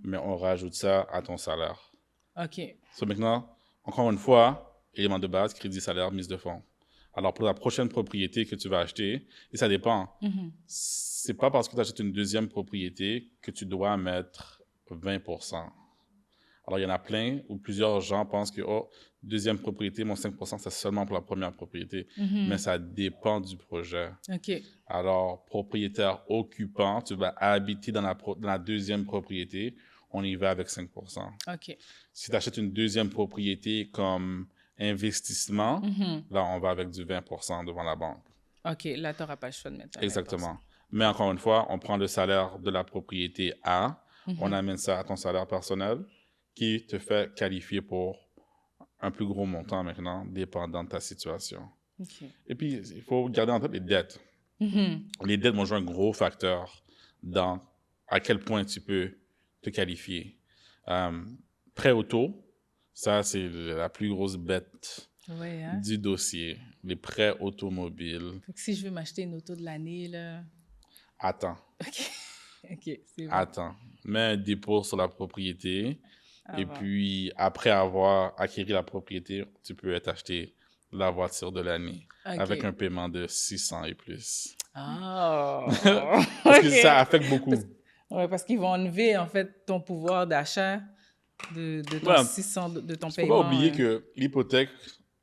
mais on rajoute ça à ton salaire. OK. So maintenant, encore une fois, élément de base, crédit, salaire, mise de fonds. Alors pour la prochaine propriété que tu vas acheter, et ça dépend, c'est pas parce que tu achètes une deuxième propriété que tu dois mettre 20%. Alors, il y en a plein où plusieurs gens pensent que, deuxième propriété, mon 5%, c'est seulement pour la première propriété. Mais ça dépend du projet. OK. Alors, propriétaire occupant, tu vas habiter dans la deuxième propriété, on y va avec 5%. OK. Si tu achètes une deuxième propriété comme investissement, là, on va avec du 20% devant la banque. OK. Là, tu n'auras pas le choix de mettre 20%. Exactement. Mais encore une fois, on prend le salaire de la propriété A, on amène ça à ton salaire personnel, qui te fait qualifier pour un plus gros montant maintenant, dépendant de ta situation. Okay. Et puis, il faut garder en tête les dettes. Les dettes vont jouer un gros facteur dans à quel point tu peux te qualifier. Prêt auto, ça, c'est la plus grosse bête du dossier. Les prêts automobiles. Fait que si je veux m'acheter une auto de l'année, là... Attends. OK, c'est bon. Attends. Mets un dépôt sur la propriété. Et puis, après avoir acquis la propriété, tu peux t'acheter la voiture de l'année avec un paiement de 600 et plus. Ah! Parce que ça affecte beaucoup. Parce qu'ils vont enlever, en fait, ton pouvoir d'achat de ton 600, de ton paiement. Il ne faut pas oublier que l'hypothèque,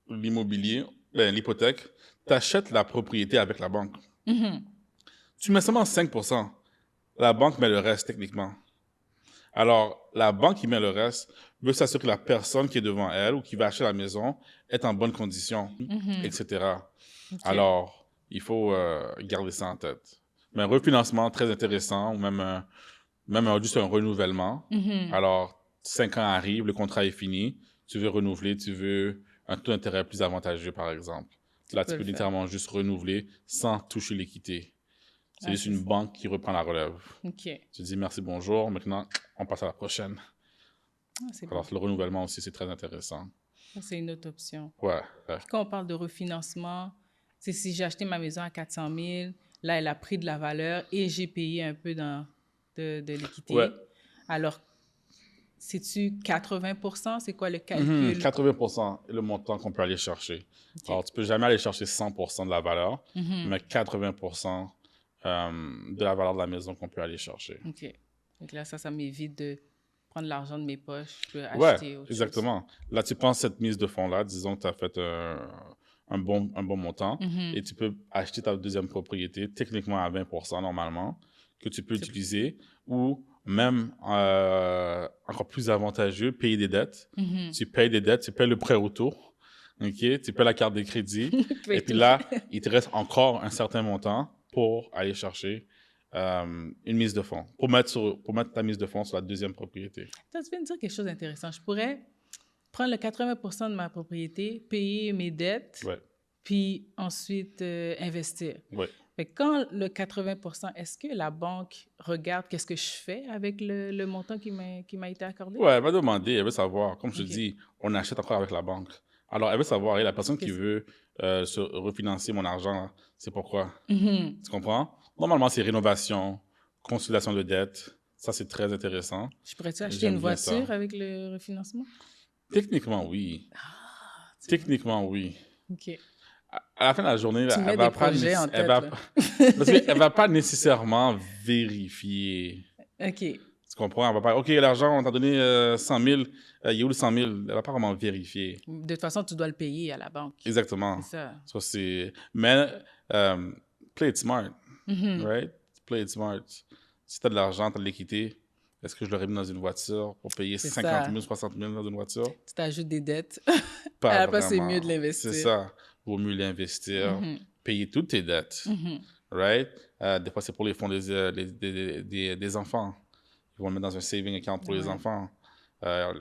l'immobilier, l'hypothèque, tu achètes la propriété avec la banque. Tu mets seulement 5%. La banque met le reste, techniquement. Alors, la banque qui met le reste veut s'assurer que la personne qui est devant elle ou qui va acheter la maison est en bonne condition, etc. Okay. Alors, il faut garder ça en tête. Mais un refinancement très intéressant, ou même juste un renouvellement. Alors, 5 ans arrivent, le contrat est fini, tu veux renouveler, tu veux un taux d'intérêt plus avantageux, par exemple. Là, tu peux littéralement juste renouveler sans toucher l'équité. C'est juste une banque qui reprend la relève. Tu dis merci, bonjour, maintenant, on passe à la prochaine. Alors, le renouvellement aussi, c'est très intéressant. C'est une autre option. Ouais. Quand on parle de refinancement, c'est si j'ai acheté ma maison à 400 000, là, elle a pris de la valeur et j'ai payé un peu de l'équité. Ouais. Alors, c'est-tu 80%? C'est quoi le calcul? 80% est le montant qu'on peut aller chercher. Alors, tu peux jamais aller chercher 100% de la valeur, mais 80% de la valeur de la maison qu'on peut aller chercher. OK. Donc là, ça m'évite de prendre l'argent de mes poches, je peux acheter autre exactement. chose. Là, tu prends cette mise de fonds-là, disons que tu as fait un bon montant, et tu peux acheter ta deuxième propriété, techniquement à 20% normalement, que tu peux utiliser, ou même encore plus avantageux, payer des dettes. Tu payes des dettes, tu payes le prêt auto, ok, tu payes la carte de crédit, et puis là, il te reste encore un certain montant pour aller chercher une mise de fonds, pour mettre ta mise de fonds sur la deuxième propriété. Tu viens de dire quelque chose d'intéressant. Je pourrais prendre le 80% de ma propriété, payer mes dettes, puis ensuite investir. Fait que quand le 80%, est-ce que la banque regarde qu'est-ce que je fais avec le montant qui m'a été accordé? Oui, elle va demander, elle veut savoir. Comme je te dis, on achète encore avec la banque. Alors, elle veut savoir, et la personne qui veut se refinancer mon argent, c'est pourquoi. Tu comprends? Normalement, c'est rénovation, consolidation de dette. Ça, c'est très intéressant. Je pourrais-tu acheter une voiture avec le refinancement? Techniquement, oui. Techniquement, oui. OK. À la fin de la journée, tu mets des projets en tête, parce qu'elle ne va pas nécessairement vérifier. OK. Tu comprends? Elle va pas, OK, l'argent, on t'a donné 100 000, il y a où le 100 000? Elle ne va pas vraiment vérifier. De toute façon, tu dois le payer à la banque. Exactement. C'est ça. Mais play it smart, right? Play it smart. Si tu as de l'argent, tu as de l'équité, est-ce que je l'aurais mis dans une voiture pour payer 50 000, 60 000 dans une voiture? Tu t'ajoutes des dettes. Pas à la place, vraiment. c'est mieux de l'investir. C'est ça. Vaut mieux l'investir, payer toutes tes dettes, right? Des fois, c'est pour les fonds des enfants. Ils vont le mettre dans un saving account pour les enfants.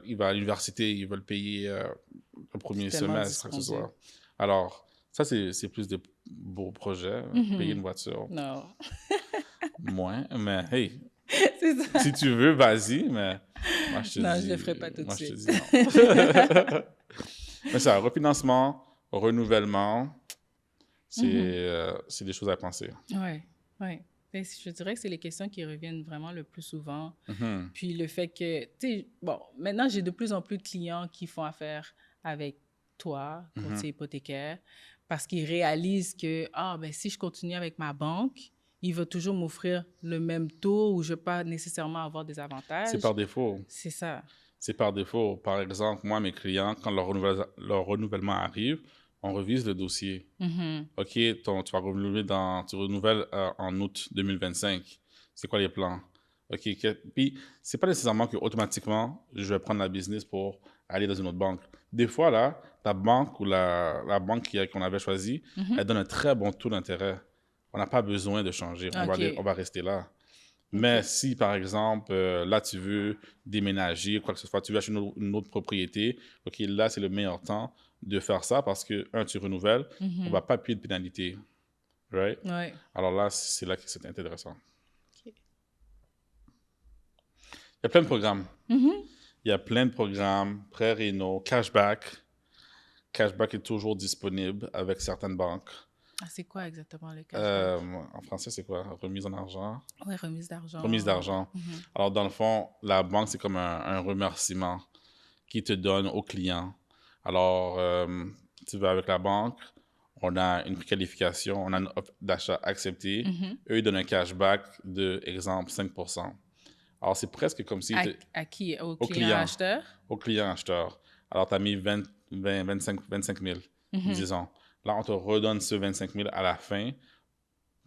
Ils vont à l'université, ils veulent payer le premier semestre, ce soit. Alors, ça, c'est plus des beaux projets. Payer une voiture. Non. Moins, mais hey, c'est ça. Si tu veux, vas-y, mais moi, je te dis... Non, je ne le ferai pas tout de suite. Moi, je te dis non. Mais ça, refinancement, renouvellement, c'est des choses à penser. Oui, oui. Je dirais que c'est les questions qui reviennent vraiment le plus souvent. Puis le fait que, tu sais, bon, maintenant, j'ai de plus en plus de clients qui font affaire avec toi, courtier hypothécaire, parce qu'ils réalisent que, si je continue avec ma banque, il va toujours m'offrir le même taux ou je ne vais pas nécessairement avoir des avantages. C'est par défaut. C'est ça. C'est par défaut. Par exemple, moi, mes clients, quand leur renouvellement arrive, on revise le dossier. OK, tu vas renouveler tu renouvelles en août 2025. C'est quoi les plans? OK, puis c'est pas nécessairement que automatiquement je vais prendre la business pour aller dans une autre banque. Des fois, là, ta banque ou la banque qu'on avait choisie, elle donne un très bon taux d'intérêt. On n'a pas besoin de changer. On va rester là. Mais si, par exemple, là, tu veux déménager, quoi que ce soit, tu veux acheter une autre propriété, OK, là, c'est le meilleur temps de faire ça parce que, tu renouvelles, on ne va pas payer de pénalité. Right? Ouais. Alors là, c'est là que c'est intéressant. Okay. Il y a plein de programmes. Il y a plein de programmes, prêt réno, cashback. Cashback est toujours disponible avec certaines banques. C'est quoi exactement le cashback? En français, c'est quoi? Remise en argent? Oui, remise d'argent. Remise d'argent. Alors, dans le fond, la banque, c'est comme un remerciement qu'ils te donnent au client. Alors, tu vas avec la banque, on a une préqualification, on a une offre d'achat acceptée. Eux, ils donnent un cashback de, exemple, 5%. Alors, c'est presque comme si... À qui? Au client acheteur? Au client acheteur. Alors, tu as mis 25 000, disons. Là, on te redonne ce 25 000 à la fin.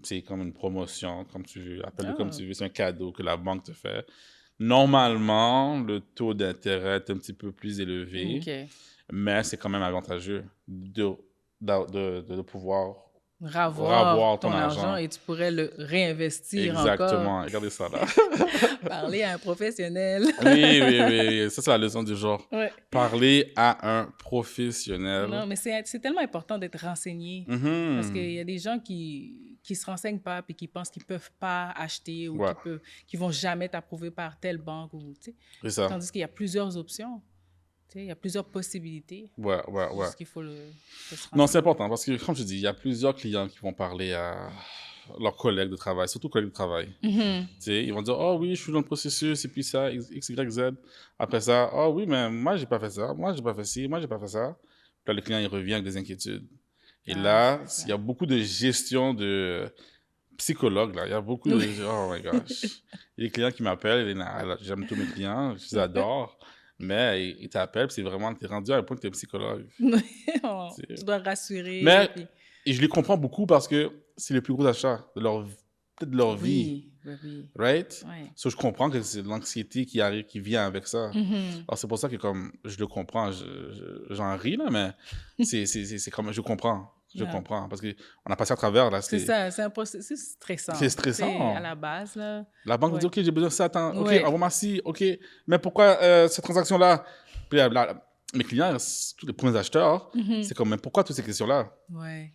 C'est comme une promotion, comme tu veux. Appelle-le comme tu veux. C'est un cadeau que la banque te fait. Normalement, le taux d'intérêt est un petit peu plus élevé, mais c'est quand même avantageux de pouvoir ravoir ton argent et tu pourrais le réinvestir Exactement. encore. Regardez ça, là. Parler à un professionnel. Oui. Ça, c'est la leçon du jour. Ouais. Parler à un professionnel. Non, mais c'est tellement important d'être renseigné. Parce qu'il y a des gens qui se renseignent pas et qui pensent qu'ils peuvent pas acheter ou qui vont jamais t'approuver par telle banque. C'est ça. Tandis qu'il y a plusieurs options. Il y a plusieurs possibilités. Ouais. Juste qu'il faut Non, c'est important parce que, comme je dis, il y a plusieurs clients qui vont parler à leurs collègues de travail, surtout collègues de travail. Ils vont dire, oh oui, je suis dans le processus, et puis ça, X, Y, Z. Après ça, oh oui, mais moi, j'ai pas fait ça, moi, j'ai pas fait ci, moi, j'ai pas fait ça. Puis là, le client, il revient avec des inquiétudes. Et là, il y a beaucoup de gestion de psychologue, là. Il y a beaucoup de... Oh my gosh. Il y a des clients qui m'appellent, j'aime tous mes clients, je les adore. Mais ils t'appellent, puis c'est vraiment, t'es rendu à un point que t'es psychologue. Tu dois rassurer. Mais et je les comprends beaucoup parce que c'est le plus gros achat de peut-être de leur vie. Oui. Right? Ouais. So, je comprends que c'est l'anxiété qui arrive, qui vient avec ça. Alors, c'est pour ça que comme je le comprends, j'en ris, là, mais c'est comme, je comprends. Je comprends. Parce qu'on a passé à travers, là. C'est ça, c'est un processus stressant. C'est stressant. À la base, là. La banque dit, OK, j'ai besoin de ça, attends. OK, envoie-moi ci. OK, mais pourquoi cette transaction-là? Puis là, mes clients, tous les premiers acheteurs, c'est comme, mais pourquoi toutes ces questions-là? Ouais.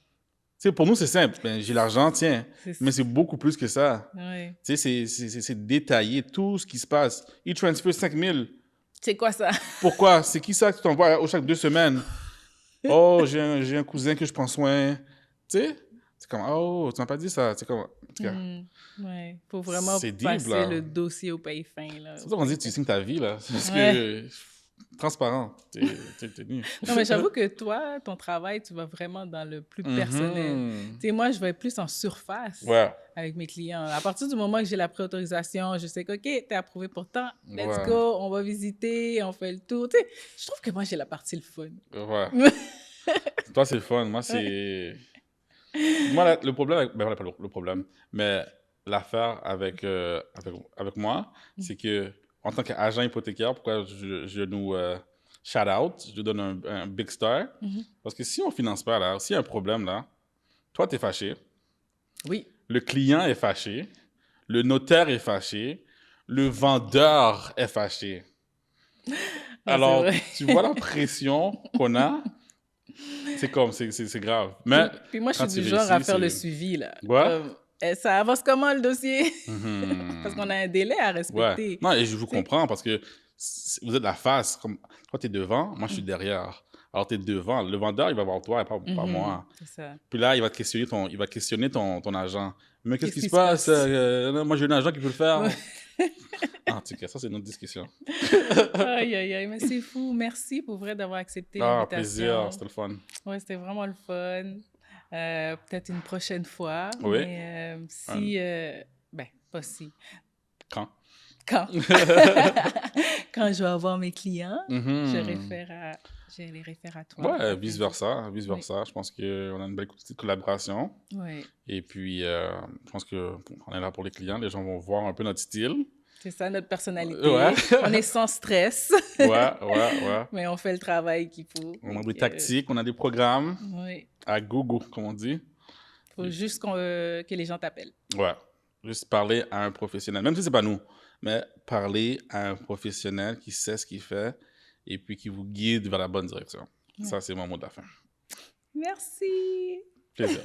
Tu sais, pour nous, c'est simple. Ben, j'ai l'argent, tiens. Mais c'est beaucoup plus que ça. Ouais. Tu sais, c'est détaillé, tout ce qui se passe. Il transfère 5 000. C'est quoi ça? Pourquoi? C'est qui ça que tu t'envoies chaque 2 semaines? Oh, j'ai un cousin que je prends soin. Tu sais? C'est comme, oh, tu m'as pas dit ça. C'est comme, en tout cas. Ouais. Faut vraiment passer le dossier au paye fin, là. C'est ça qu'on dit, tu signes ta vie, là. Parce que... transparent, t'es nu. Non, mais j'avoue que toi, ton travail, tu vas vraiment dans le plus personnel. Tu sais, moi, je vais plus en surface avec mes clients. À partir du moment que j'ai la préautorisation, je sais que, OK, t'es approuvé pour tant, let's go, on va visiter, on fait le tour. Tu sais, je trouve que moi, j'ai la partie le fun. Ouais. Toi, c'est le fun. Moi, c'est... Moi, le problème... Ben, voilà, pas le problème, mais l'affaire avec moi, c'est que en tant qu'agent hypothécaire, pourquoi je nous shout out, je donne un big star. Parce que si on ne finance pas, là, s'il y a un problème, là, toi, tu es fâché. Oui. Le client est fâché. Le notaire est fâché. Le vendeur est fâché. Alors, tu vois la pression qu'on a? C'est comme, c'est grave. Mais puis moi, je suis du genre à faire le suivi, là. Ouais? Ça avance comment, le dossier? Parce qu'on a un délai à respecter. Ouais. Non, et je vous comprends parce que vous êtes la face. Comme, toi, tu es devant, moi, je suis derrière. Alors, tu es devant. Le vendeur, il va voir toi et pas moi. C'est ça. Puis là, il va questionner ton agent. Mais qu'est-ce qui se passe? Moi, j'ai un agent qui peut le faire. En tout cas, ça, c'est une autre discussion. Aïe, mais c'est fou. Merci pour vrai d'avoir accepté l'invitation. Plaisir. C'était le fun. Ouais, c'était vraiment le fun. Peut-être une prochaine fois. Oui. Mais si... ben, pas si. Quand? Quand je vais avoir mes clients, je les réfère à toi. Ouais, vice-versa. Je pense qu'on a une belle petite collaboration. Oui. Et puis, je pense qu'on est là pour les clients. Les gens vont voir un peu notre style. C'est ça, notre personnalité. Ouais. On est sans stress. Ouais. Mais on fait le travail qu'il faut. On a des tactiques, on a des programmes. Oui. À gogo, comme on dit. Il faut juste que les gens t'appellent. Ouais. Juste parler à un professionnel. Même si c'est pas nous, mais parler à un professionnel qui sait ce qu'il fait et puis qui vous guide vers la bonne direction. Ouais. Ça, c'est mon mot de la fin. Merci. Plaisir.